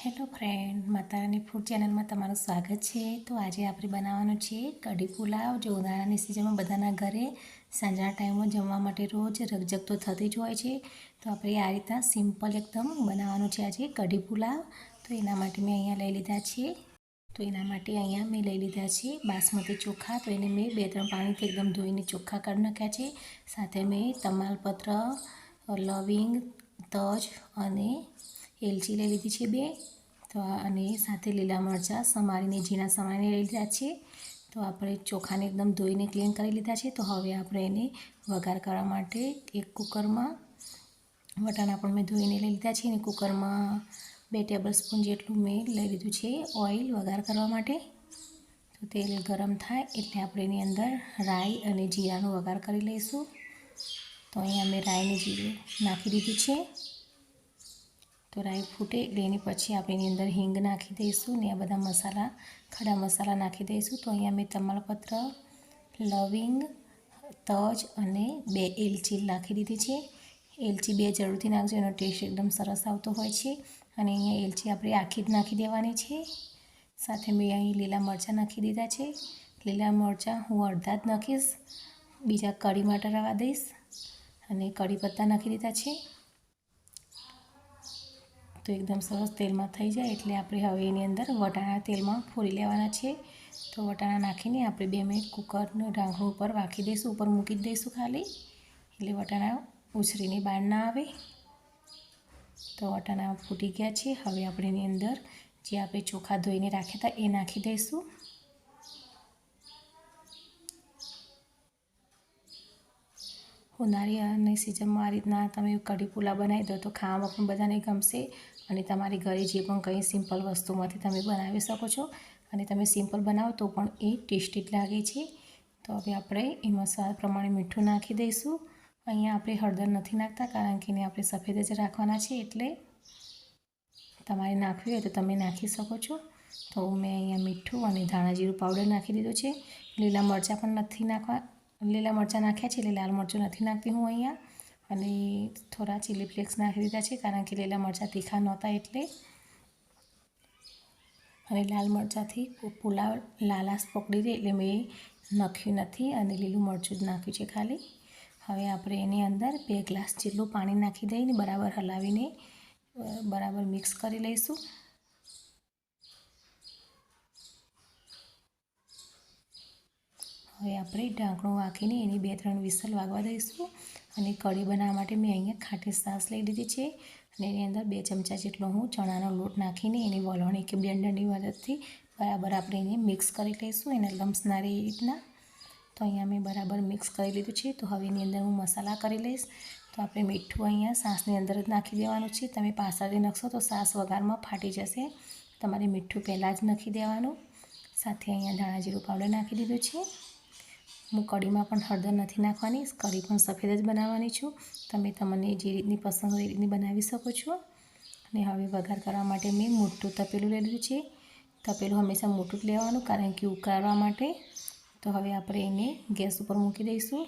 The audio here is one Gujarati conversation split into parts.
હેલો ફ્રેન્ડ, માતારાની ફૂડ ચેનલમાં તમારું સ્વાગત છે. તો આજે આપણે બનાવવાનું છે કઢી પુલાવ. જો ઉનાળાની સિઝનમાં બધાના ઘરે સાંજના ટાઈમમાં જમવા માટે રોજ રકઝક તો થતી જ હોય છે. તો આપણે આ રીતના સિમ્પલ એકદમ બનાવવાનું છે આજે કઢી પુલાવ. તો એના માટે મેં અહીંયા લઈ લીધા છે બાસમતી ચોખા. તો એને મેં 2-3 પાણીથી એકદમ ધોઈને ચોખ્ખા કાઢી નાખ્યા છે. સાથે મેં તમાલપત્ર, લવિંગ, તજ અને એલચી લઈ લીધી છે 2. તો અને સાથે લીલા મરચાં સમારીને ઝીણા સમારીને લઈ લીધા છે. તો આપણે ચોખાને એકદમ ધોઈને ક્લીન કરી લીધા છે. તો હવે આપણે એને વઘાર કરવા માટે એક કુકરમાં વટાણા પણ મેં ધોઈને લઈ લીધા છે અને કુકરમાં 2 ટેબલસ્પૂન જેટલું મેં લઈ લીધું છે ઓઇલ વઘાર કરવા માટે. તો તેલ ગરમ થાય એટલે આપણે એની અંદર રાઈ અને જીરાનો વઘાર કરી લઈશું. તો અહીંયા મેં રાઈને જીરું નાખી દીધું છે. તો રાઈ ફૂટે એટલે એની પછી આપણે એની અંદર હિંગ નાખી દઈશું ને આ બધા ખડા મસાલા નાખી દઈશું. તો અહીંયા મેં તમાલપત્ર, લવિંગ, તજ અને 2 એલચી નાખી દીધી છે. એલચી 2 જરૂરથી નાખજો, એનો ટેસ્ટ એકદમ સરસ આવતો હોય છે. અને અહીંયા એલચી આપણે આખી જ નાખી દેવાની છે. સાથે મેં અહીં લીલા મરચાં નાખી દીધા છે. લીલા મરચાં હું અડધા જ નાખીશ, બીજા કઢી માટે રવા દઈશ. અને કઢી પત્તા નાખી દીધા છે. તો એકદમ સરસ તેલમાં થઈ જાય એટલે આપણે હવે એની અંદર વટાણા તેલમાં ફોડી લેવાના છે. તો વટાણા નાખીને આપણે 2 મિનિટ કુકરનું ઢાંકણું ઉપર રાખી દઈશું, ઉપર મૂકી દઈશું ખાલી, એટલે વટાણા ઉછરીને બહાર ના આવે. તો વટાણા ફૂટી ગયા છે. હવે આપણે એની અંદર જે આપણે ચોખા ધોઈને રાખ્યા હતા એ નાખી દઈશું. ઉનાળાની સિઝનમાં આ રીતના તમે કઢી પુલાવ બનાવી દો તો ખાવામાં પણ બધાને ગમશે. અને તમારી ઘરે જે પણ કંઈ સિમ્પલ વસ્તુમાંથી તમે બનાવી શકો છો. અને તમે સિમ્પલ બનાવો તો પણ એ ટેસ્ટી જ લાગે છે. તો હવે આપણે એમાં સ્વાદ પ્રમાણે મીઠું નાખી દઈશું. અહીંયા આપણે હળદર નથી નાખતા કારણ કે એને આપણે સફેદ જ રાખવાના છે, એટલે તમારે નાખવી હોય તો તમે નાખી શકો છો. તો મેં અહીંયા મીઠું અને ધાણા જીરું પાવડર નાખી દીધું છે. લીલા મરચાં પણ નથી નાખવા, લીલા મરચાં નાખ્યા છે એટલે લાલ મરચું નથી નાખતી હું અહીંયા. અને થોડા ચીલી ફ્લેક્સ નાખી દીધા છે કારણ કે લીલા મરચાં તીખા નહોતા એટલે. અને લાલ મરચાંથી પુલાવ લાલાશ પકડી દે એટલે મેં નાખ્યું નથી અને લીલું મરચું જ નાખ્યું છે ખાલી. હવે આપણે એની અંદર 2 ગ્લાસ જેટલું પાણી નાખી દઈને બરાબર હલાવીને બરાબર મિક્સ કરી લઈશું. હવે આપણે ઢાંકણું રાખીને એની 2-3 વિસલ વાગવા દઈશું. અને કઢી બનાવવા માટે મેં અહીંયા ખાટી છાશ લઈ લીધી છે અને એની અંદર 2 ચમચા જેટલો હું ચણાનો લોટ નાખીને એની વલોણી કે બ્લેન્ડરની મદદથી બરાબર આપણે એને મિક્સ કરી લઈશું, એને લમ્સ ના રહે એ રીતના. તો અહીંયા મેં બરાબર મિક્સ કરી લીધું છે. તો હવે એની અંદર હું મસાલા કરી લઈશ. તો આપણે મીઠું અહીંયા છાશની અંદર જ નાખી દેવાનું છે. તમે પાછળથી નાખશો તો છાશ વઘારમાં ફાટી જશે. તમારે મીઠું પહેલાં જ નાખી દેવાનું. સાથે અહીંયા ધાણા જીરું પાવડર નાખી દીધું છે. હું કઢીમાં પણ હળદર નથી નાખવાની, કઢી પણ સફેદ જ બનાવવાની છું. તમે તમને જે રીતની પસંદ હોય એ રીતની બનાવી શકો છો. અને હવે વઘાર કરવા માટે મેં મોટું તપેલું લઈ લીધું છે. તપેલું હંમેશા મોટું જ લેવાનું કારણ કે ઉકાળવા માટે. તો હવે આપણે એને ગેસ ઉપર મૂકી દઈશું.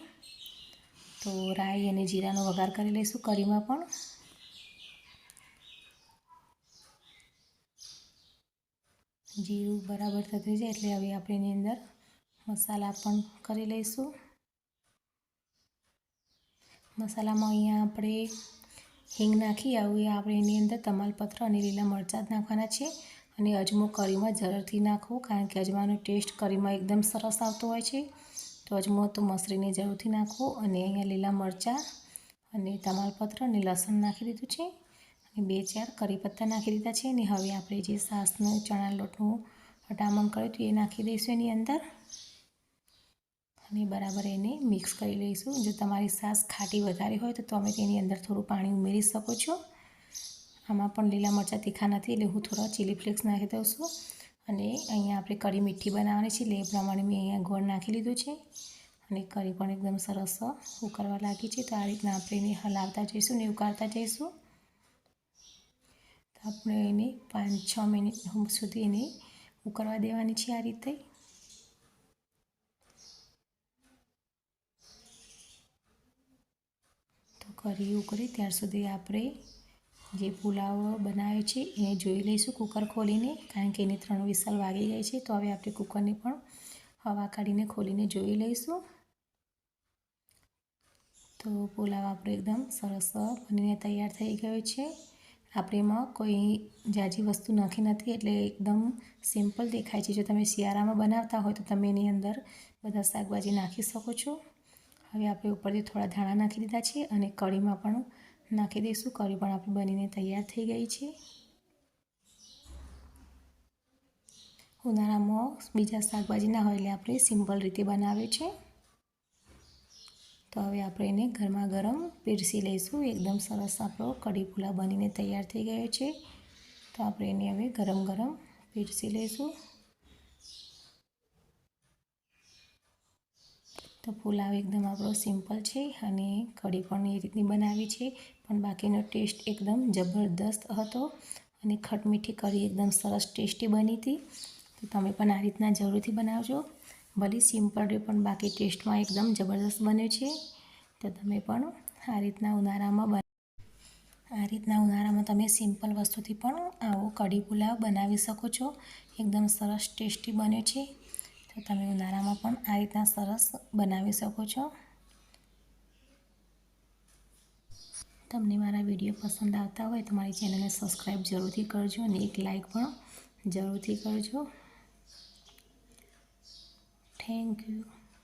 તો રાઈ અને જીરાનો વઘાર કરી લઈશું કઢીમાં પણ. જીરું બરાબર થતું જાય એટલે હવે આપણે એની અંદર મસાલા પણ કરી લઈશું. મસાલામાં અહીંયા આપણે હિંગ નાખી આવી, આપણે એની અંદર તમાલપત્ર અને લીલા મરચાં જ નાખવાના છે. અને અજમો કઢીમાં જરૂરથી નાખવો કારણ કે અજમાનો ટેસ્ટ કઢીમાં એકદમ સરસ આવતો હોય છે. તો અજમો તો મસળીને જરૂરથી નાખવો. અને અહીંયા લીલા મરચાં અને તમાલપત્ર અને લસણ નાખી દીધું છે. અને 2-4 કરી પત્તા નાખી દીધા છે. અને હવે આપણે જે છાશનું ચણા લોટનું વટામણ કર્યું હતું એ નાખી દઈશું એની અંદર. અને બરાબર એને મિક્સ કરી લઈશું. જો તમારી છાશ ખાટી વધારે હોય તો તમે તેની અંદર થોડું પાણી ઉમેરી શકો છો. આમાં પણ લીલા મરચાં તીખા નથી એટલે હું થોડા ચીલી ફ્લેક્સ નાખી દઉં છું. અને અહીંયા આપણે કઢી મીઠી બનાવવાની છે એટલે એ પ્રમાણે મેં અહીંયા ગોળ નાખી લીધું છે. અને કઢી પણ એકદમ સરસ ઉકળવા લાગી છે. તો આ રીતના આપણે એને હલાવતા જઈશું ને ઉકાળતા જઈશું. તો આપણે એને 5-6 મિનિટ સુધી એને ઉકળવા દેવાની છે આ રીતે. કઢી ઉકળે ત્યાર સુધી આપણે જે પુલાવ બનાવે છે એ જોઈ લઈશું કુકર ખોલીને, કારણ કે એની 3 વિસલ વાગી ગઈ છે. તો હવે આપણે કુકરને પણ હવા કાઢીને ખોલીને જોઈ લઈશું. તો પુલાવ આપણો એકદમ સરસ બનીને તૈયાર થઈ ગયો છે. આપણે એમાં કોઈ ઝાઝી વસ્તુ નાખી નથી, એટલે એકદમ સિમ્પલ દેખાય છે. જો તમે શિયાળામાં બનાવતા હોય તો તમે એની અંદર બધા શાકભાજી નાખી શકો છો. હવે આપણે ઉપરથી થોડા ધાણા નાખી દીધા છે અને કઢીમાં પણ નાખી દઈશું. કઢી પણ આપણી બનીને તૈયાર થઈ ગઈ છે. ઉનાળામાં બીજા શાકભાજી ના હોય એટલે આપણે સિમ્પલ રીતે બનાવે છે. તો હવે આપણે એને ગરમા ગરમ પીરસી લઈશું. એકદમ સરસ આપણો કઢી પુલાવ બનીને તૈયાર થઈ ગયો છે. તો આપણે એને હવે ગરમ ગરમ પીરસી લઈશું. તો પુલાવ એકદમ આપણો સિમ્પલ છે અને કઢી પણ એ રીતની બનાવી છે, પણ બાકીનો ટેસ્ટ એકદમ જબરદસ્ત હતો અને ખટમીઠી કઢી એકદમ સરસ ટેસ્ટી બની હતી. તો તમે પણ આ રીતના જરૂરથી બનાવજો. ભલે સિમ્પલ રહે પણ બાકી ટેસ્ટમાં એકદમ જબરદસ્ત બને છે. તો તમે પણ આ રીતના ઉનાળામાં તમે સિમ્પલ વસ્તુથી પણ આવો કઢી પુલાવ બનાવી શકો છો. એકદમ સરસ ટેસ્ટી બને છે. તો તમે ઉનાળામાં પણ આ રીતના સરસ બનાવી શકો છો. તમને મારા વિડીયો પસંદ આવતા હોય તો મારી ચેનલને સબસ્ક્રાઈબ જરૂરથી કરજો અને એક લાઈક પણ જરૂરથી કરજો. Thank you.